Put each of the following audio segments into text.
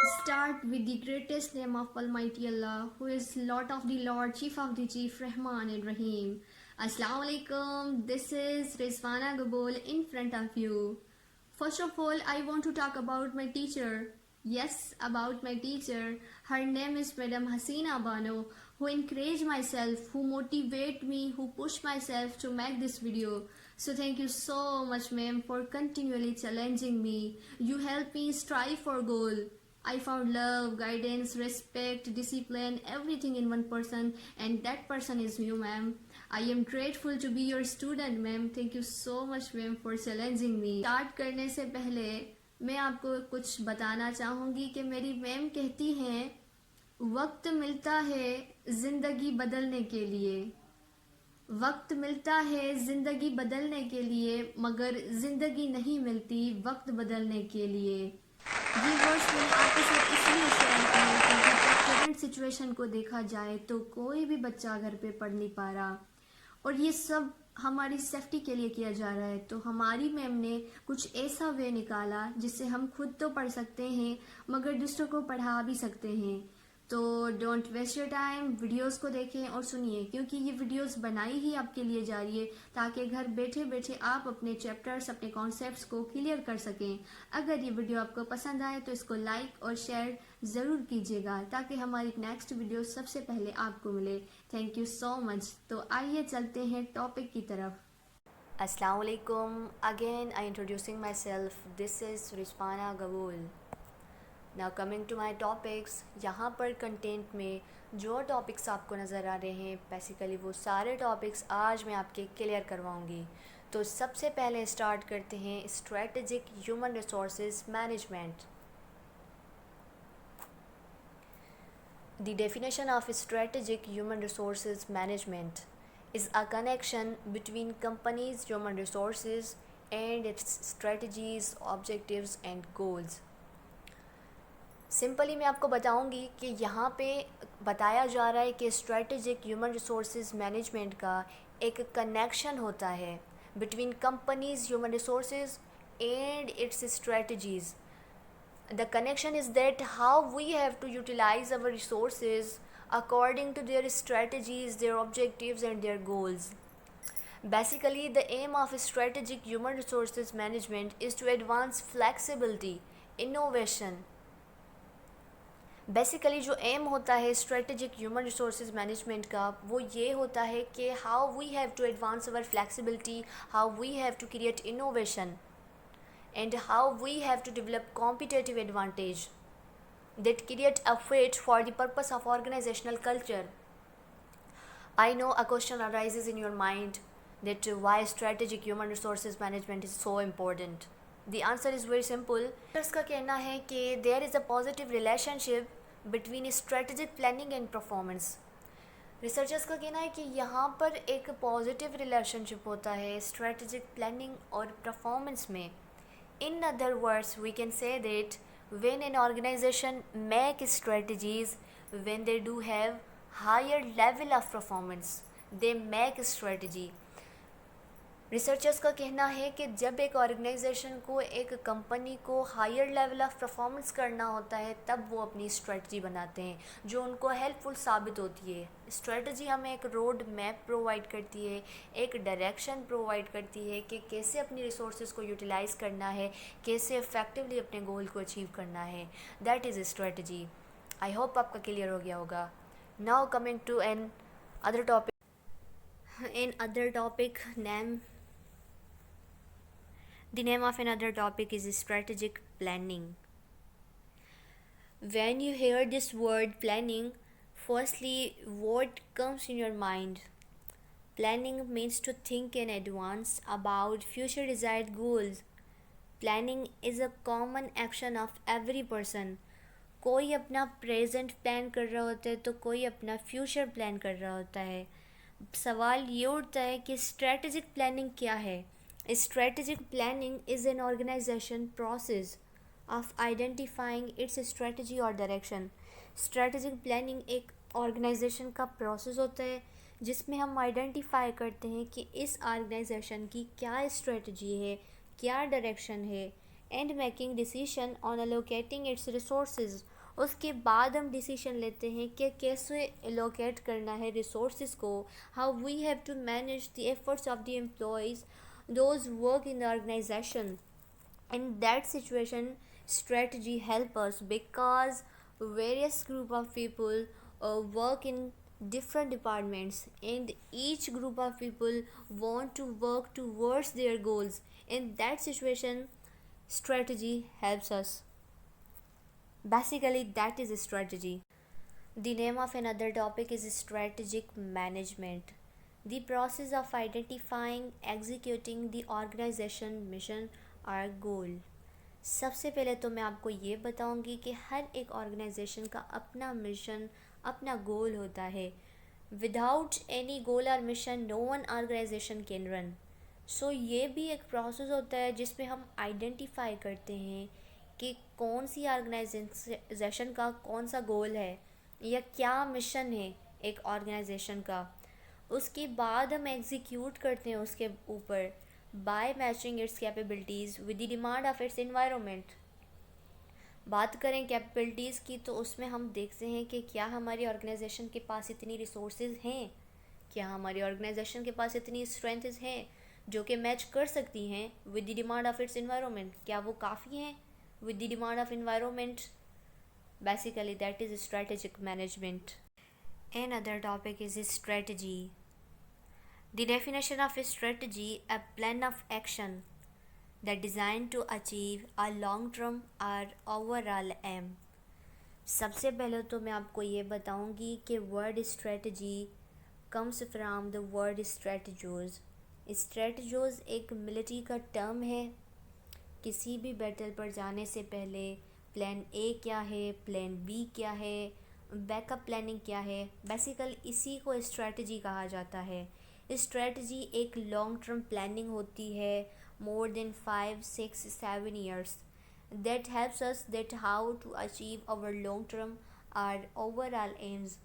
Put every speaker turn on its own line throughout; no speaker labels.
Start with the greatest name of Almighty Allah, who is Lord of the Lord, Chief of the Chief, Rahman and Rahim. Assalamu alaikum. This is Rizwana Gabol in front of you. First of all, I want to talk about my teacher. Yes, about my teacher. Her name is Madam Hasina Bano, who encouraged myself, who motivate me, who push myself to make this video. So thank you so much, ma'am, for continually challenging me. You help me strive for goal. I found love, guidance, respect, discipline, everything in one person, and that person is you, ma'am. I am grateful to be your student, ma'am. Thank you so much, ma'am, for challenging me. Start करने से पहले मैं आपको कुछ बताना चाहूँगी कि मेरी मैम कहती हैं, वक्त मिलता है ज़िंदगी बदलने के लिए, वक्त मिलता है ज़िंदगी बदलने के लिए, मगर ज़िंदगी नहीं मिलती वक्त बदलने के लिए। ये वर्ड्स मैंने आपके साथ इसलिए शेयर किए क्योंकि करंट सिचुएशन को देखा जाए तो कोई भी बच्चा घर पे पढ़ नहीं पा रहा, और ये सब हमारी सेफ्टी के लिए किया जा रहा है। तो हमारी मैम ने कुछ ऐसा वे निकाला जिससे हम खुद तो पढ़ सकते हैं मगर दूसरों को पढ़ा भी सकते हैं। तो don't waste your time, videos को देखें और सुनिए, क्योंकि ये वीडियोस बनाई ही आपके लिए जा रही है ताकि घर बैठे बैठे आप अपने चैप्टर्स, अपने कॉन्सेप्ट्स को क्लियर कर सकें। अगर ये वीडियो आपको पसंद आए तो इसको लाइक और शेयर ज़रूर कीजिएगा ताकि हमारी नेक्स्ट वीडियो सबसे पहले आपको मिले। Thank you so much. तो आइए चलते हैं टॉपिक की तरफ।
Assalamu alaikum. Again, I introducing myself. This is Rizwana Gabul. Now coming to my topics, यहाँ पर कंटेंट में जो टॉपिक्स आपको नज़र आ रहे हैं बेसिकली वो सारे टॉपिक्स आज मैं आपके क्लियर करवाऊँगी। तो सबसे पहले स्टार्ट करते हैं strategic human resources management. The definition of strategic human resources management is a connection between companies' human resources and its strategies, objectives and goals. Simply मैं आपको बताऊंगी कि यहाँ पे बताया जा रहा है कि स्ट्रेटेजिक ह्यूमन रिसोर्सेज मैनेजमेंट का एक कनेक्शन होता है between companies human resources and it's strategies. The connection is that how we have to utilize our resources according to their strategies, their objectives and their goals. Basically, the aim of strategic human resources management is to advance flexibility, innovation. Basically जो M होता है strategic human resources management का वो ये होता है कि how we have to advance our flexibility, how we have to create innovation and how we have to develop competitive advantage that create a fit for the purpose of organizational culture. I know a question arises in your mind that why strategic human resources management is so important. The answer is very simple. Researchers का कहना है कि there is a positive relationship between strategic planning and performance. Researchers का कहना है कि यहाँ पर एक पॉजिटिव रिलेशनशिप होता है स्ट्रेटेजिक प्लानिंग और परफॉर्मेंस में. In other words, we can say that when an organization makes strategies, when they do have higher level of performance, they make strategy. Researchers का कहना है कि जब एक ऑर्गेनाइजेशन को, एक कंपनी को हायर लेवल ऑफ परफॉर्मेंस करना होता है तब वो अपनी स्ट्रेटजी बनाते हैं जो उनको हेल्पफुल साबित होती है. स्ट्रेटजी हमें एक रोड मैप प्रोवाइड करती है, एक डायरेक्शन प्रोवाइड करती है कि कैसे अपनी रिसोर्सेज को यूटिलाइज करना है, कैसे इफ़ेक्टिवली अपने गोल को अचीव करना है. That is strategy. I hope आपका क्लियर हो गया होगा. Now coming to another topic. The name of another topic is strategic planning. When you hear this word planning, firstly, what comes in your mind? Planning means to think in advance about future desired goals. Planning is a common action of every person. कोई अपना present plan कर रहा होता है तो कोई अपना future plan कर रहा होता है. सवाल ये उठता है कि स्ट्रेटेजिक प्लानिंग क्या है. Strategic planning is an organization process of identifying its strategy or direction. Strategic planning एक organization का process होता है जिसमें हम आइडेंटिफाई करते हैं कि इस ऑर्गेनाइजेशन की क्या स्ट्रेटजी है, क्या डायरेक्शन है, and making decision on allocating its resources उसके बाद हम डिसीजन लेते हैं कि कैसे एलोकेट करना है रिसोर्सेज को, how we have to manage the efforts of the employees those work in the organisation. In that situation, strategy help us because various group of people work in different departments, and each group of people want to work towards their goals. In that situation, strategy helps us. Basically, that is a strategy. The name of another topic is strategic management. The process of identifying, executing the organization mission or goal. सबसे पहले तो मैं आपको ये बताऊंगी कि हर एक organisation का अपना मिशन, अपना गोल होता है. विदाउट एनी गोल और mission no one organisation can run. So ये भी एक प्रोसेस होता है जिसमें हम आइडेंटिफाई करते हैं कि कौन सी ऑर्गेनाइजेशन का कौन सा गोल है या क्या मिशन है एक ऑर्गेनाइजेशन का. उसके बाद हम एग्जीक्यूट करते हैं उसके ऊपर by matching its capabilities with the demand of its environment. बात करें कैपेबिलिटीज़ की तो उसमें हम देखते हैं कि क्या हमारी ऑर्गेनाइजेशन के पास इतनी रिसोर्सेज हैं, क्या हमारी ऑर्गेनाइजेशन के पास इतनी स्ट्रेंथ्स हैं जो कि मैच कर सकती हैं with the demand of its environment. क्या वो काफ़ी हैं with the demand of environment? Basically, that is strategic management. Another topic is strategy. The definition of a strategy, a plan of action that designed to achieve a long-term or overall aim. सबसे पहले तो मैं आपको ये बताऊंगी कि word strategy comes from the word strategos. strategos एक military का टर्म है. किसी भी बैटल पर जाने से पहले प्लान ए क्या है, प्लान बी क्या है, बैकअप प्लानिंग क्या है, बेसिकली इसी को स्ट्रेटजी कहा जाता है. स्ट्रेटजी एक लॉन्ग टर्म प्लानिंग होती है, more than 5, 6, 7 years, that helps us that how to achieve our long term or overall aims,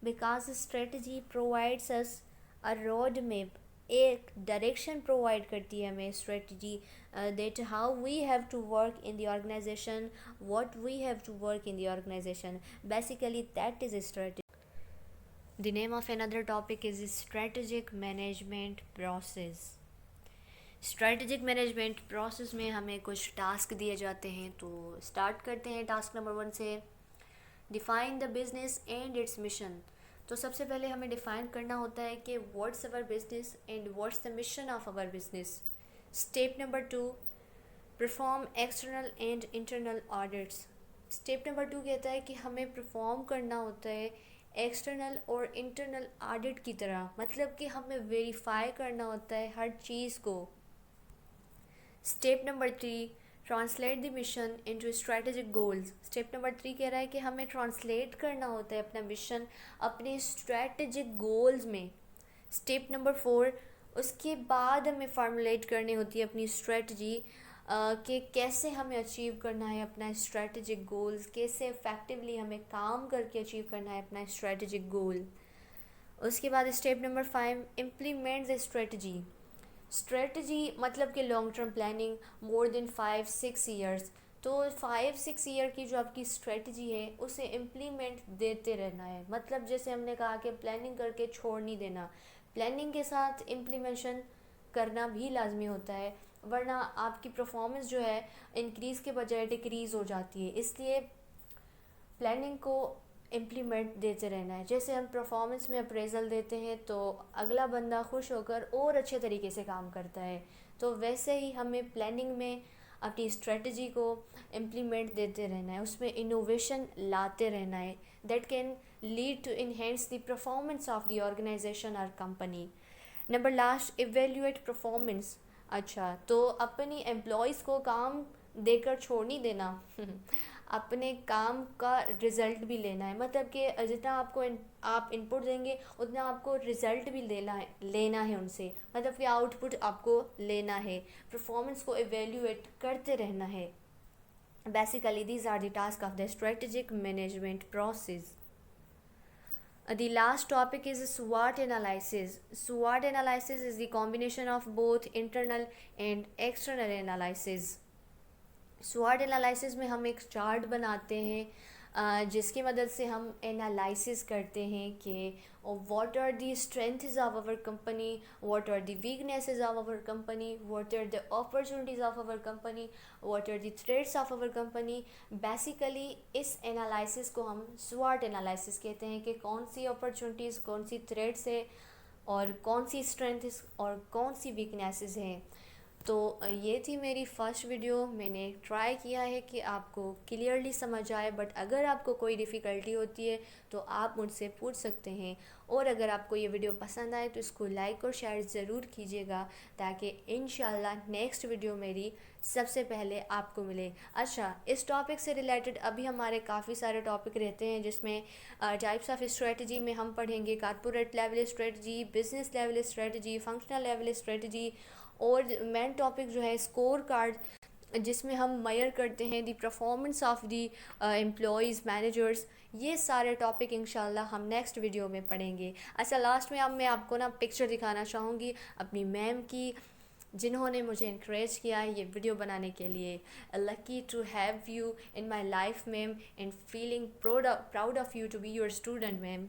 because strategy provides us a road map, एक डायरेक्शन प्रोवाइड करती है हमें strategy that how we have to work in the organisation, what we have to work in the organisation. Basically that is strategy. The name of another topic is strategic management process. Strategic management process में हमें कुछ task दिए जाते हैं, तो start करते हैं task number 1 से. Define the business and it's mission. तो सबसे पहले हमें डिफ़ाइन करना होता है कि what's our business and what's the mission of our business. Step number 2, perform external and internal audits. Step number 2 कहता है कि हमें परफॉर्म करना होता है एक्सटर्नल और इंटरनल ऑडिट की तरह, मतलब कि हमें वेरीफाई करना होता है हर चीज़ को. Step number 3, translate the mission into strategic goals. Step number 3 कह रहा है कि हमें ट्रांसलेट करना होता है अपना मिशन अपने स्ट्रेटेजिक गोल्स में. स्टेप नंबर 4, उसके बाद हमें फार्मुलेट करनी होती है अपनी स्ट्रेटजी कि कैसे हमें अचीव करना है अपना स्ट्रेटेजिक गोल्स, कैसे इफ़ेक्टिवली हमें काम करके अचीव करना है अपना स्ट्रेटेजिक गोल. उसके बाद step number 5, implement the strategy. Strategy मतलब कि long term planning more than 5-6 years. तो 5-6 ईयर की जो आपकी स्ट्रेटजी है उसे इम्प्लीमेंट देते रहना है. मतलब जैसे हमने कहा कि प्लानिंग करके छोड़ नहीं देना, प्लानिंग के साथ इम्प्लीमेंशन करना भी लाजमी होता है, वरना आपकी परफॉर्मेंस जो है इंक्रीज़ के बजाय डिक्रीज़ हो जाती है. इसलिए प्लानिंग को इम्प्लीमेंट देते रहना है. जैसे हम परफॉर्मेंस में अप्रेजल देते हैं तो अगला बंदा खुश होकर और अच्छे तरीके से काम करता है, तो वैसे ही हमें प्लानिंग में अपनी स्ट्रेटजी को इम्प्लीमेंट देते रहना है, उसमें इनोवेशन लाते रहना है. That can lead to enhance the performance of the organisation और company. Number last, evaluate performance. अच्छा, तो अपनी एम्प्लॉयज़ को काम देकर छोड़ नहीं देना अपने काम का रिज़ल्ट भी लेना है. मतलब कि जितना आपको आप इनपुट देंगे उतना आपको रिज़ल्ट भी लेना है उनसे, मतलब कि आउटपुट आपको लेना है, परफॉर्मेंस को एवेल्यूएट करते रहना है. Basically these are the task of the strategic management process. The last topic is SWOT analysis. SWOT analysis is the combination of both internal and external analysis. SWOT analysis में हम एक chart बनाते हैं जिसकी मदद से हम एनालिसिस करते हैं कि what are the strengths of our company, what are the weaknesses of our company, what are the opportunities of our company, what are the threats of our company. Basically इस एनालिसिस को हम स्वॉट analysis कहते हैं कि कौन सी opportunities, कौन सी threats है और कौन सी स्ट्रेंथ्स और कौन सी वीकनेसेस हैं। तो ये थी मेरी फ़र्स्ट वीडियो। मैंने ट्राई किया है कि आपको क्लियरली समझ आए, बट अगर आपको कोई डिफ़िकल्टी होती है तो आप मुझसे पूछ सकते हैं। और अगर आपको ये वीडियो पसंद आए तो इसको लाइक और शेयर ज़रूर कीजिएगा, ताकि इंशाल्लाह नेक्स्ट वीडियो मेरी सबसे पहले आपको मिले। अच्छा, इस टॉपिक से रिलेटेड अभी हमारे काफ़ी सारे टॉपिक रहते हैं, जिसमें टाइप्स ऑफ स्ट्रेटजी में हम पढ़ेंगे corporate level strategy, business level strategy, functional level strategy, और मेन टॉपिक जो है स्कोर कार्ड, जिसमें हम मेजर करते हैं the performance of the employees, managers. ये सारे टॉपिक इंशाल्लाह हम नेक्स्ट वीडियो में पढ़ेंगे। अच्छा, लास्ट में अब मैं आपको ना पिक्चर दिखाना चाहूँगी अपनी मैम की, जिन्होंने मुझे इंकरेज किया है ये वीडियो बनाने के लिए। Lucky to have you in my life ma'am, and feeling proud of you to be your student ma'am.